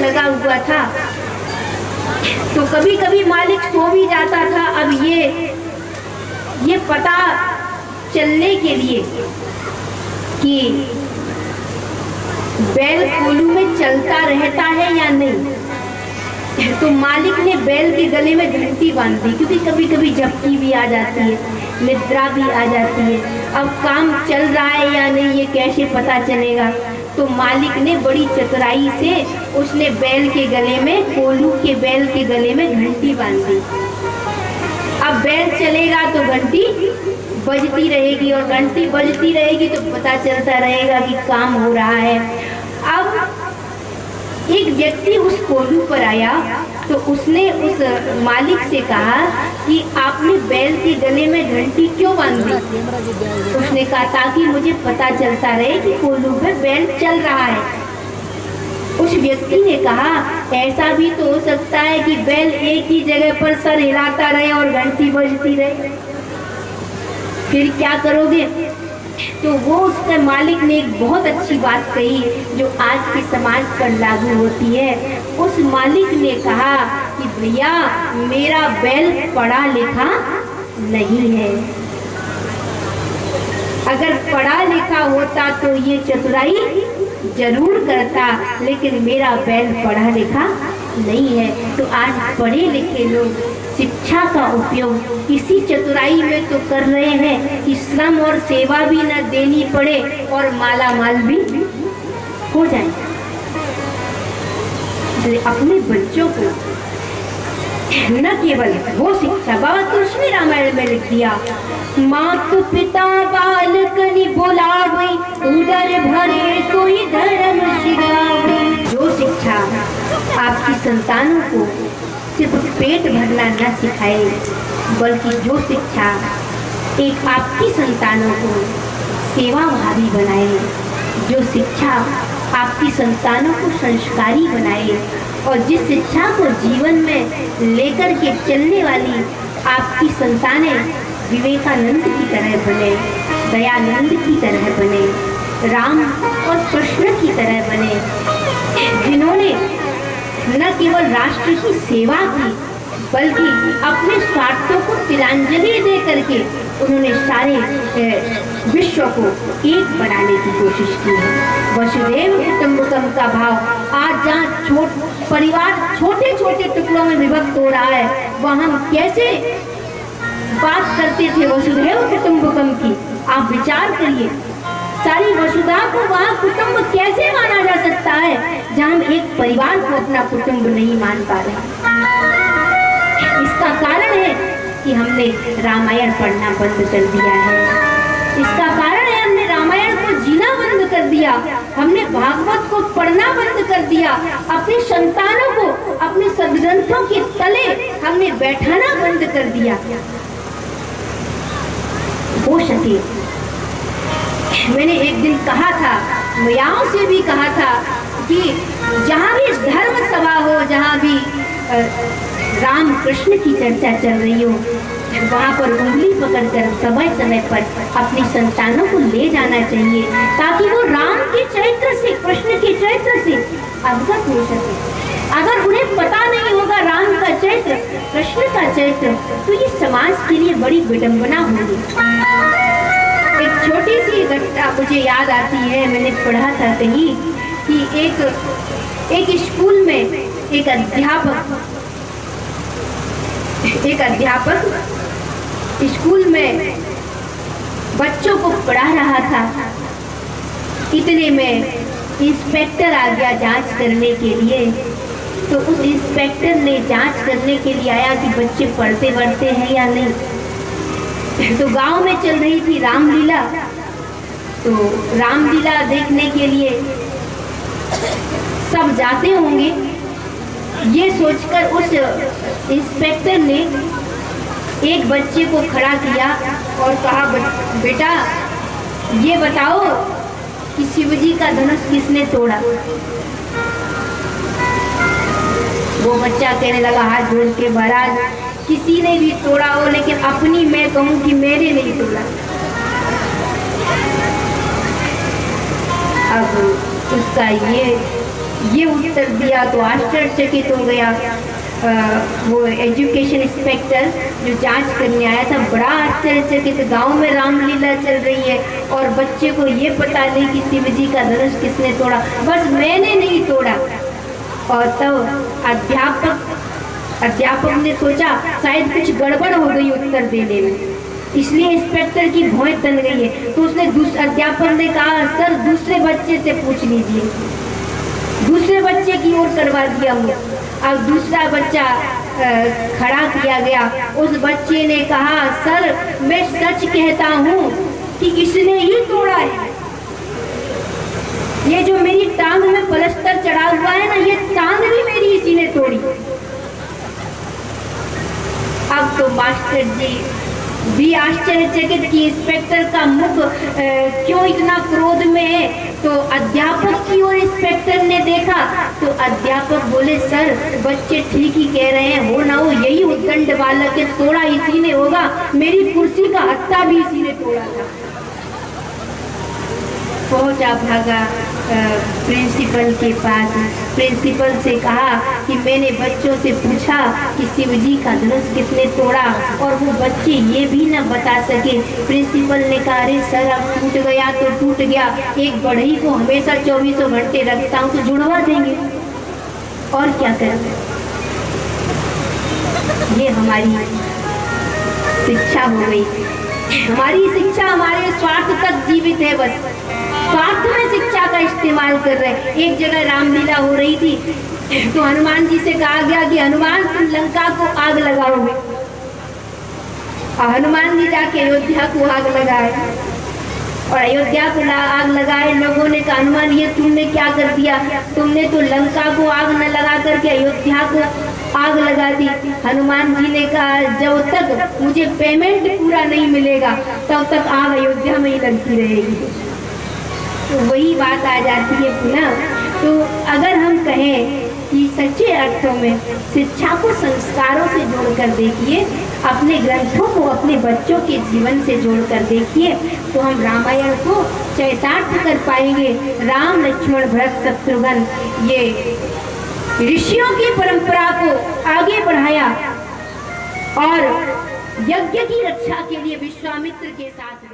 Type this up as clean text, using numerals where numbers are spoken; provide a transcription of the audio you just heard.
लगा हुआ था। तो कभी कभी मालिक सो भी जाता था। अब ये पता चलने के लिए कि बैल कोल्हू में चलता रहता है या नहीं, तो मालिक ने बैल के गले में घंटी बांध दी, क्योंकि कभी कभी झपकी भी आ जाती है, निद्रा भी आ जाती है। अब काम चल रहा है या नहीं ये कैसे पता चलेगा। तो मालिक ने बड़ी चतुराई से उसने बैल के गले में, कोल्हू के बैल के गले में घंटी बांध दी। अब बैल चलेगा तो घंटी बजती रहेगी, और घंटी बजती रहेगी तो पता चलता रहेगा कि काम हो रहा है। अब एक व्यक्ति उस कोल्हू पर आया तो उसने उस मालिक से कहा कि आपने बैल के गले में घंटी क्यों बांधी? उसने कहा ताकि मुझे पता चलता रहे कि कोल्हू पे बैल चल रहा है। उस व्यक्ति ने कहा ऐसा भी तो हो सकता है कि बैल एक ही जगह पर सर हिलाता रहे और घंटी बजती रहे, फिर क्या करोगे? तो वो उसके मालिक ने एक बहुत अच्छी बात कही जो आज के समाज पर लागू होती है। उस मालिक ने कहा कि भैया मेरा बैल पढ़ा लिखा नहीं है, अगर पढ़ा लिखा होता तो ये चतुराई जरूर करता, लेकिन मेरा बैल पढ़ा लिखा नहीं है। तो आज पढ़े लिखे लोग शिक्षा का उपयोग इसी चतुराई में तो कर रहे हैं कि श्रम और सेवा भी न देनी पड़े और माला माल भी हो जाए। अपने बच्चों को न केवल वो शिक्षा, बाबा तुलसी रामायण में लिख दिया, मात पिता बालकनि बोलावे, उदर भरे सोई धर्म सिखावे। जो शिक्षा आपकी संतानों को सिर्फ पेट भरना न सिखाए, बल्कि जो शिक्षा एक आपकी संतानों को सेवा भावी बनाए, जो शिक्षा आपकी संतानों को संस्कारी बनाए, और जिस शिक्षा को जीवन में लेकर के चलने वाली आपकी संतानें विवेकानंद की तरह बने, दयानंद की तरह बने, राम और कृष्ण की तरह बने, जिन्होंने न केवल राष्ट्र की सेवा की बल्कि अपने स्वार्थों को तिलांजलि दे करके उन्होंने सारे विश्व को एक बनाने की कोशिश की है। वसुदेव कुटुंबकम का भाव आज जहाँ परिवार छोटे छोटे टुकड़ों में विभक्त हो रहा है, वहाँ हम कैसे बात करते थे वसुदेव कुटुंबकम की। आप विचार करिए, सारी वसुधा को वहाँ कुटुंब कैसे माना जा सकता है जहाँ हम एक परिवार को अपना कुटुंब नहीं मान पा रहे। इसका कारण है कि हमने रामायण पढ़ना बंद कर दिया है। इसका कारण है हमने रामायण को जीना बंद कर दिया, हमने भागवत को पढ़ना बंद कर दिया, अपने संतानों को अपने सद्ग्रंथों के तले हमने बैठाना बंद कर दिया। हो सके, मैंने एक दिन कहा था, मैयाओं से भी कहा था कि जहाँ भी धर्म सभा हो, जहाँ भी राम कृष्ण की चर्चा चल रही हो, वहाँ पर उंगली पकड़कर समय समय पर अपनी संतानों को ले जाना चाहिए, ताकि वो राम के चरित्र से, कृष्ण के चरित्र से अवगत हो सके। अगर उन्हें पता नहीं होगा राम का चरित्र, कृष्ण का चरित्र, तो ये समाज के लिए बड़ी विडंबना होगी। एक छोटी सी घटना मुझे याद आती है, मैंने पढ़ा था कहीं कि एक स्कूल में एक अध्यापक स्कूल में बच्चों को पढ़ा रहा था। इतने में इंस्पेक्टर आ गया जांच करने के लिए। तो उस इंस्पेक्टर ने जांच करने के लिए आया कि बच्चे पढ़ते बढ़ते हैं या नहीं। तो गांव में चल रही थी रामलीला, तो रामलीला देखने के लिए सब जाते होंगे, ये सोचकर उस इंस्पेक्टर ने एक बच्चे को खड़ा किया और कहा, बेटा ये बताओ कि शिवजी का धनुष किसने तोड़ा? वो बच्चा कहने लगा हाथ जोड़ के, महाराज किसी ने भी तोड़ा हो, लेकिन अपनी मैं कहूँ कि मैंने नहीं तोड़ा। अब उसका ये ये उत्तर दिया तो आश्चर्यचकित हो गया वो एजुकेशन इंस्पेक्टर जो जांच करने आया था। बड़ा आश्चर्यचकित, गांव में रामलीला चल रही है और बच्चे को ये पता नहीं कि शिव जी का धनुष किसने तोड़ा, बस मैंने नहीं तोड़ा। और तब अध्यापक ने सोचा शायद कुछ गड़बड़ हो गई उत्तर देने में, इसलिए इंस्पेक्टर की भौं तन गई है। तो उसने अध्यापक ने कहा सर दूसरे बच्चे से पूछ लीजिए। दूसरे बच्चे की ओर करवा दिया मुझे। अब दूसरा बच्चा खड़ा किया गया। उस बच्चे ने कहा सर मैं सच कहता हूँ कि इसने ही तोड़ा है। ये जो मेरी टांग में प्लास्टर चढ़ा हुआ है ना, ये टांग भी मेरी इसी ने तोड़ी। अब तो मास्टर जी भी आश्चर्यचकित कि इंस्पेक्टर का मुख क्यों इतना क्रोध में है। तो अध्यापक की ओर इंस्पेक्टर ने देखा तो अध्यापक बोले सर बच्चे ठीक ही कह रहे हैं, हो ना हो यही उद्दंड बालक है, तोड़ा इसी ने होगा, मेरी कुर्सी का हत्था भी इसी ने तोड़ा था। पहुंचा भागा प्रिंसिपल के पास। प्रिंसिपल से कहा कि मैंने बच्चों से पूछा कि शिवजी का धनुष किसने तोड़ा और वो बच्चे ये भी ना बता सके। प्रिंसिपल ने कहा अरे सर अब टूट गया तो टूट गया, एक बढ़ई को हमेशा 24 घंटे रखता हूँ तो जुड़वा देंगे और क्या करें। ये हमारी शिक्षा हो गई। हमारी शिक्षा हमारे स्वार्थ तक जीवित है, बस स्वार्थ में शिक्षा का इस्तेमाल कर रहे हैं। एक जगह रामलीला हो रही थी तो हनुमान जी से कहा गया कि हनुमान तुम लंका को आग लगाओगे। और हनुमान जी जाके अयोध्या को आग लगाए और अयोध्या को आग लगाए। लोगों ने कहा हनुमान ये तुमने क्या कर दिया, तुमने तो लंका को आग न लगा करके अयोध्या को आग लगा दी। हनुमान जी ने कहा जब तक मुझे पेमेंट पूरा नहीं मिलेगा तब तक आग अयोध्या में ही लगती रहेगी। तो वही बात आ जाती है पुनः। तो अगर हम कहें कि सच्चे अर्थों में शिक्षा को संस्कारों से जोड़कर देखिए, अपने ग्रंथों को अपने बच्चों के जीवन से जोड़कर देखिए, तो हम रामायण को चरितार्थ कर पाएंगे। राम लक्ष्मण भरत शत्रुघ्न ये ऋषियों की परंपरा को आगे बढ़ाया और यज्ञ की रक्षा के लिए विश्वामित्र के साथ